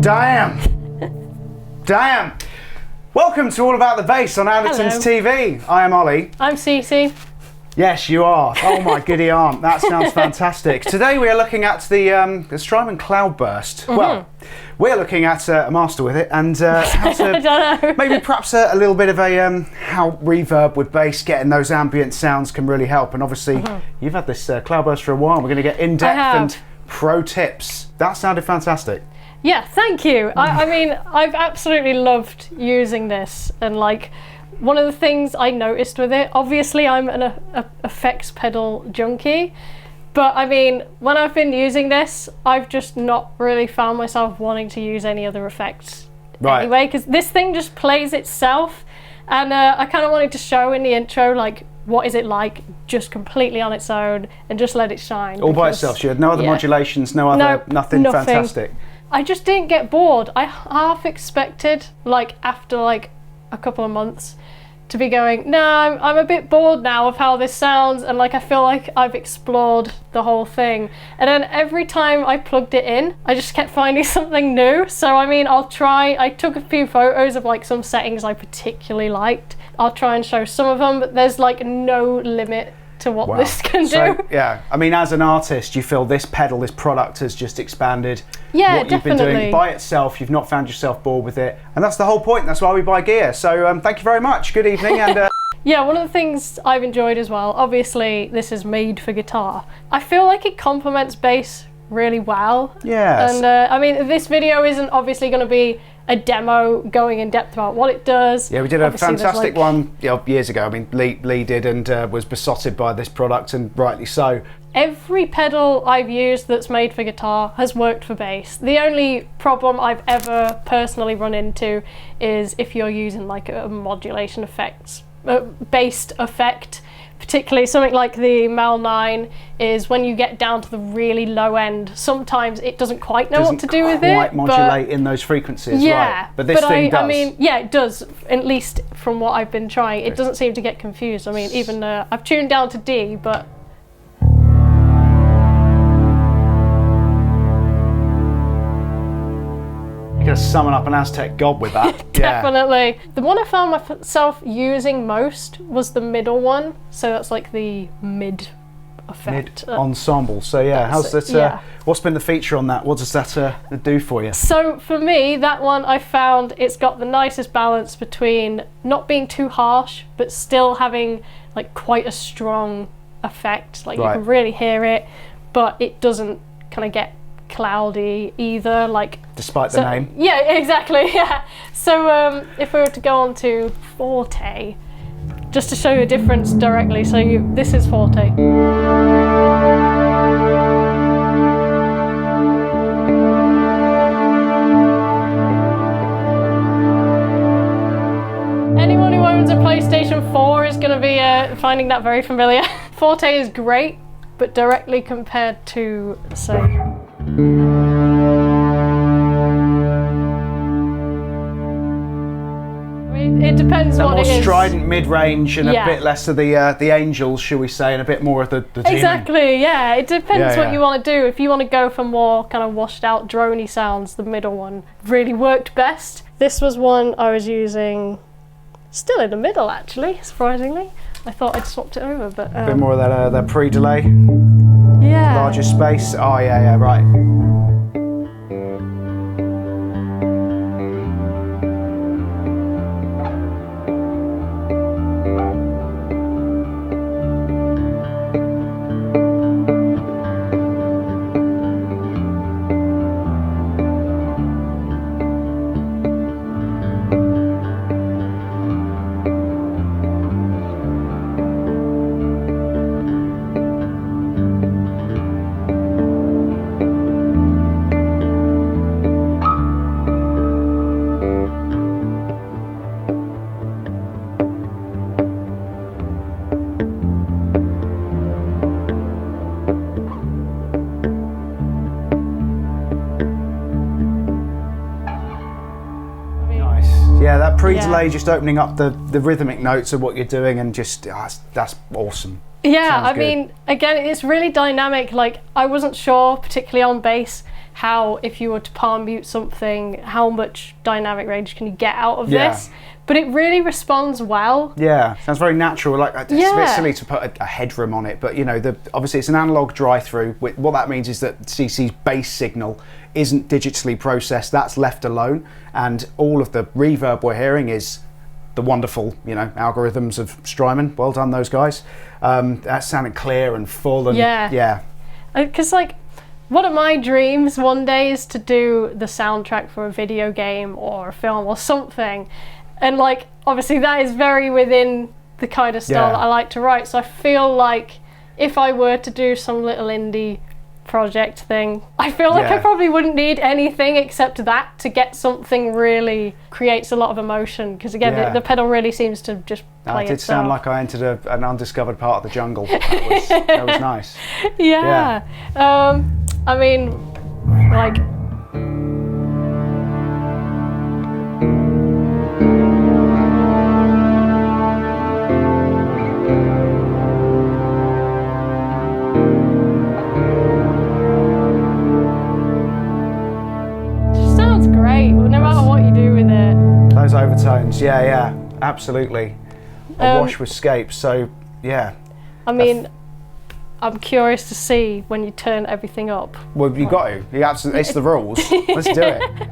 Damn! Damn! Welcome to All About the Bass on Andertons TV. I am Ollie. I'm Cece. Yes, you are. Oh my giddy aunt, that sounds fantastic. Today we are looking at the Strymon Cloudburst. Well, we're looking at a master with it and how to I don't know. maybe perhaps a little bit of a how reverb with bass, getting those ambient sounds can really help. And obviously you've had this Cloudburst for a while. We're going to get in-depth and pro tips. That sounded fantastic. Yeah, thank you. I mean, I've absolutely loved using this, and like one of the things I noticed with it, obviously I'm an effects pedal junkie, but I mean, when I've been using this, I've just not really found myself wanting to use any other effects anyway, because this thing just plays itself, and I kind of wanted to show in the intro, like, what is it like just completely on its own and just let it shine. All by itself, you had no other modulations, nothing fantastic. I just didn't get bored. I half expected, like, after like a couple of months to be going, no, I'm a bit bored now of how this sounds, and like I feel like I've explored the whole thing. And then every time I plugged it in, I just kept finding something new. So I mean, I took a few photos of like some settings I particularly liked. I'll try and show some of them, but there's like no limit to what this can do. Yeah, I mean, as an artist, you feel this pedal, this product has just expanded. Yeah, what you've been doing by itself, you've not found yourself bored with it, and that's the whole point. That's why we buy gear. So thank you very much. Good evening. And yeah, one of the things I've enjoyed as well, obviously this is made for guitar. I feel like it complements bass really well. Yes. And I mean, this video isn't obviously going to be a demo going in depth about what it does. Yeah, we did a fantastic one years ago. I mean, Lee did, and was besotted by this product, and rightly so. Every pedal I've used that's made for guitar has worked for bass. The only problem I've ever personally run into is if you're using like a modulation effects, based effect, particularly something like the Mal 9, is when you get down to the really low end, sometimes it doesn't quite know what to do with it. Quite modulate in those frequencies, yeah, right? But this thing does. I mean, yeah, it does, at least from what I've been trying. It doesn't seem to get confused. I mean, even I've tuned down to D, but you're going to summon up an Aztec god with that. Definitely. Yeah. The one I found myself using most was the middle one. So that's like the mid effect. Mid ensemble. So yeah, how's that? What's been the feature on that? What does that do for you? So for me, that one I found it's got the nicest balance between not being too harsh, but still having like quite a strong effect. Like you can really hear it, but it doesn't kind of get cloudy either, like despite the name. Yeah, exactly. Yeah. So if we were to go on to Forte, just to show you a difference directly, so this is Forte. Anyone who owns a PlayStation 4 is going to be finding that very familiar. Forte is great, but directly compared to, say, it depends what it is. More strident mid-range and a bit less of the angels, shall we say, and a bit more of the demon. Exactly, yeah. It depends what you want to do. If you want to go for more kind of washed out droney sounds, the middle one really worked best. This was one I was using, still in the middle actually, surprisingly. I thought I'd swapped it over, but a bit more of that pre-delay. Yeah. Larger space. Oh yeah, right. Yeah, that pre-delay just opening up the rhythmic notes of what you're doing, and just that's awesome. Yeah, I mean, again, it's really dynamic. Like, I wasn't sure, particularly on bass, how if you were to palm mute something, how much dynamic range can you get out of this? But it really responds well. Yeah, sounds very natural. Like it's a bit silly to put a headroom on it, but you know, obviously it's an analog drive-through. What that means is that CC's bass signal isn't digitally processed. That's left alone, and all of the reverb we're hearing is the wonderful, you know, algorithms of Strymon. Well done, those guys. That's sounding clear and full, and yeah. Because like, one of my dreams one day is to do the soundtrack for a video game or a film or something. And like, obviously that is very within the kind of style that I like to write. So I feel like if I were to do some little indie project thing, I feel like I probably wouldn't need anything except that to get something really creates a lot of emotion. Because again, the pedal really seems to just play it did itself. sound like I entered an undiscovered part of the jungle. That was nice. Yeah. I mean, like, overtones, yeah, absolutely. Awash with scapes, so yeah. I mean, I'm curious to see when you turn everything up. Well, you got to. You absolutely, it's the rules. Let's do it.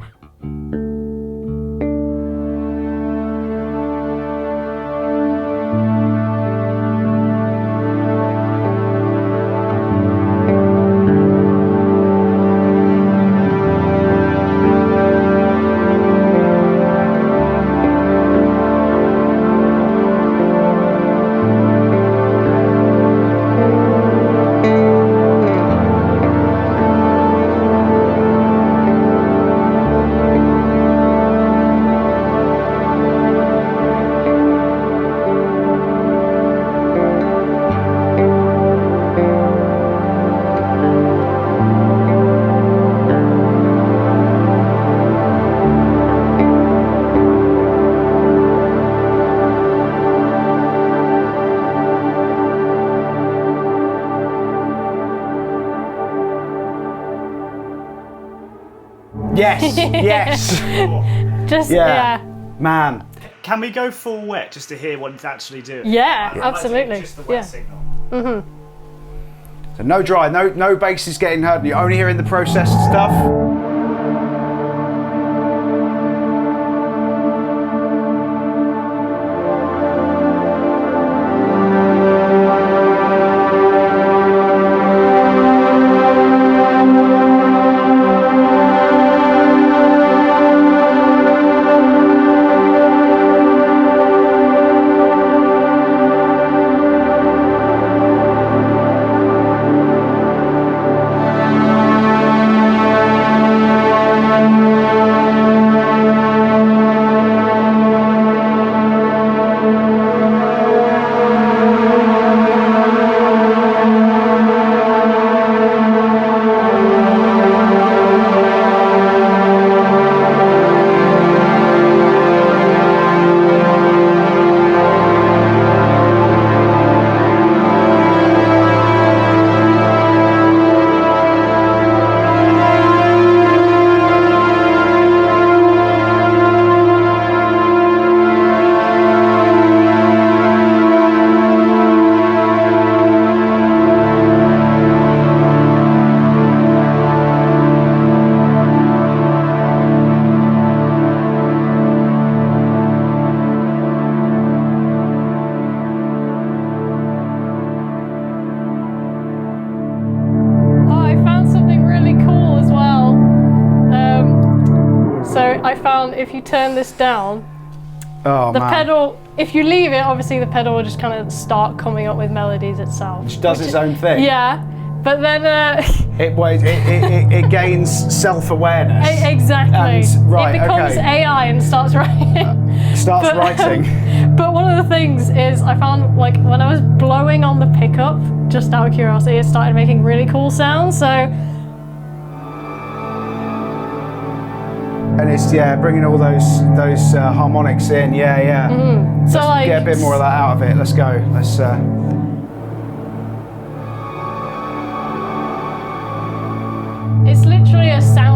Yes. Just Man. Can we go full wet just to hear what it's actually doing? Yeah, absolutely. Just the wet signal. So no dry, no bass is getting heard. You're only hearing the processed stuff. If you turn this down, the pedal, if you leave it, obviously the pedal will just kind of start coming up with melodies itself. Which does its own thing. Yeah, but then it gains self-awareness. Exactly. And, right, it becomes AI and starts writing. Writing. But one of the things is I found, like, when I was blowing on the pickup, just out of curiosity, it started making really cool sounds. So. And it's bringing all those harmonics in, So let's like, get a bit more of that out of it. Let's go. Let's. It's literally a sound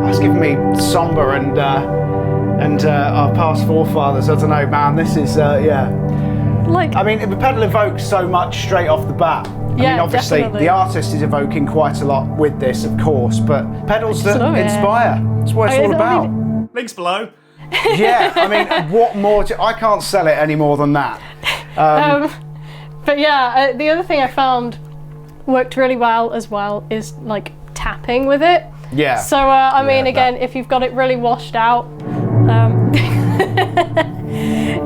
That's giving me somber and our past forefathers. I don't know, man. This is yeah. Like, I mean, the pedal evokes so much straight off the bat. I Yeah, mean, obviously, definitely. the artist is evoking quite a lot with this, of course, but pedals that love it. inspire. That's what it's I all mean, about. Links below. Yeah, I mean, what more? I can't sell it any more than that. But yeah, the other thing I found worked really well as well is like tapping with it. Yeah. So I mean, Yeah, again, if you've got it really washed out,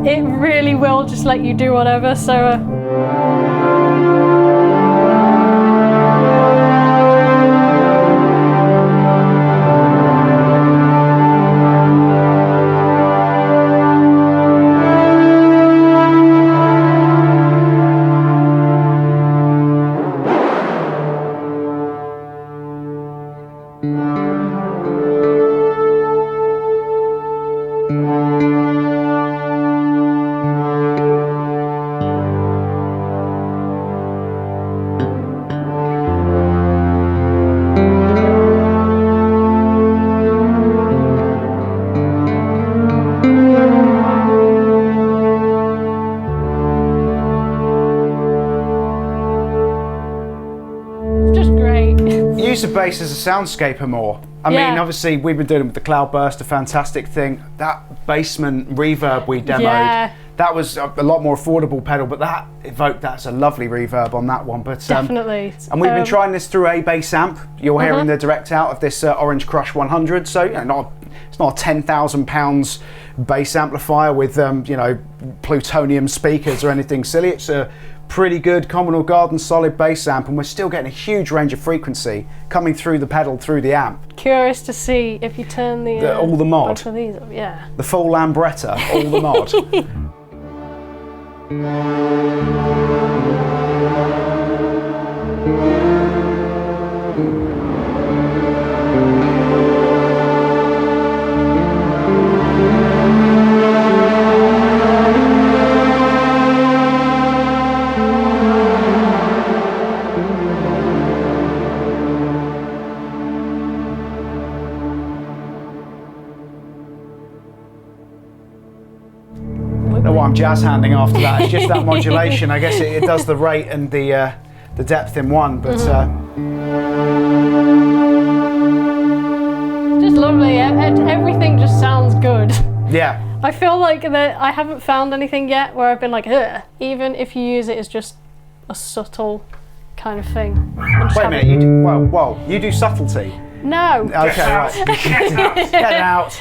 it really will just let you do whatever. So. Just great. Use the bass as a soundscaper more. I Yeah. mean, obviously, we've been doing it with the Cloudburst, a fantastic thing. That basement reverb we demoed, Yeah. that was a lot more affordable pedal, but that evoked, that's a lovely reverb on that one. But Definitely. and we've been trying this through a bass amp. You're hearing the direct out of this Orange Crush 100, so you know, it's not a £10,000 bass amplifier with you know, plutonium speakers or anything silly. It's a pretty good Commodore Garden solid bass amp, and we're still getting a huge range of frequency coming through the pedal, through the amp. Curious to see if you turn All the mod. both of these up. Yeah. The full Lambretta, all the mod. Know what I'm jazz handing after that. It's just that modulation. I guess it does the rate and the depth in one, but Just lovely. Everything just sounds good. yeah. I feel like that I haven't found anything yet where I've been like, ugh. Even if you use it as just a subtle kind of thing. And just Wait a have minute. it- You do, whoa. You do subtlety. No. Okay, right. Get out.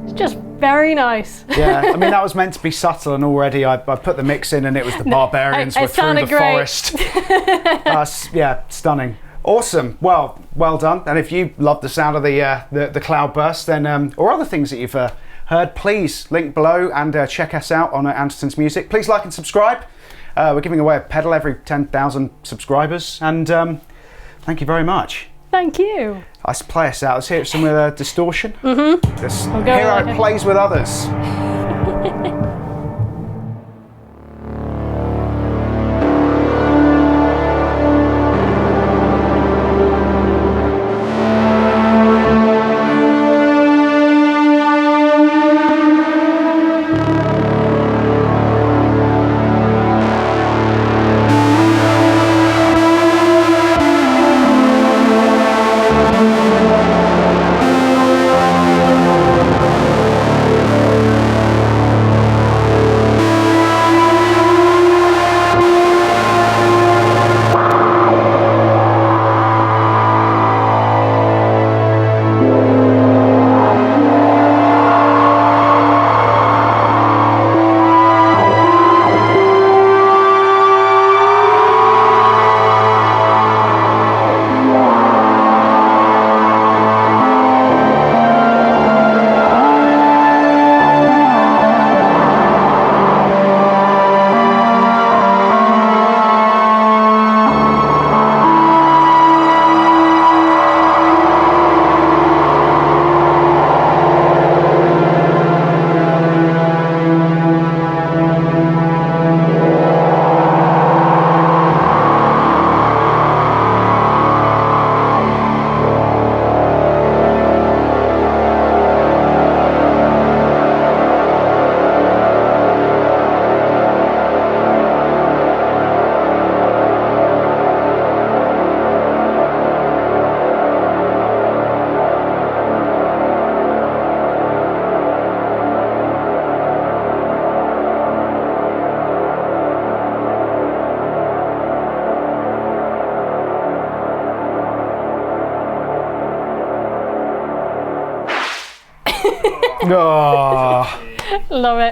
It's just very nice. Yeah, I mean, that was meant to be subtle, and already I put the mix in, and it was the barbarians it were through sounded the great. forest. Yeah, stunning. Awesome. Well done. And if you love the sound of the Cloudburst, then or other things that you've heard, please link below and check us out on Andertons Music. Please like and subscribe. We're giving away a pedal every 10,000 subscribers, and thank you very much. Thank you. Let's play us out. Let's hear some with distortion. Let's go hear how like it it. plays with others. Oh. Love it.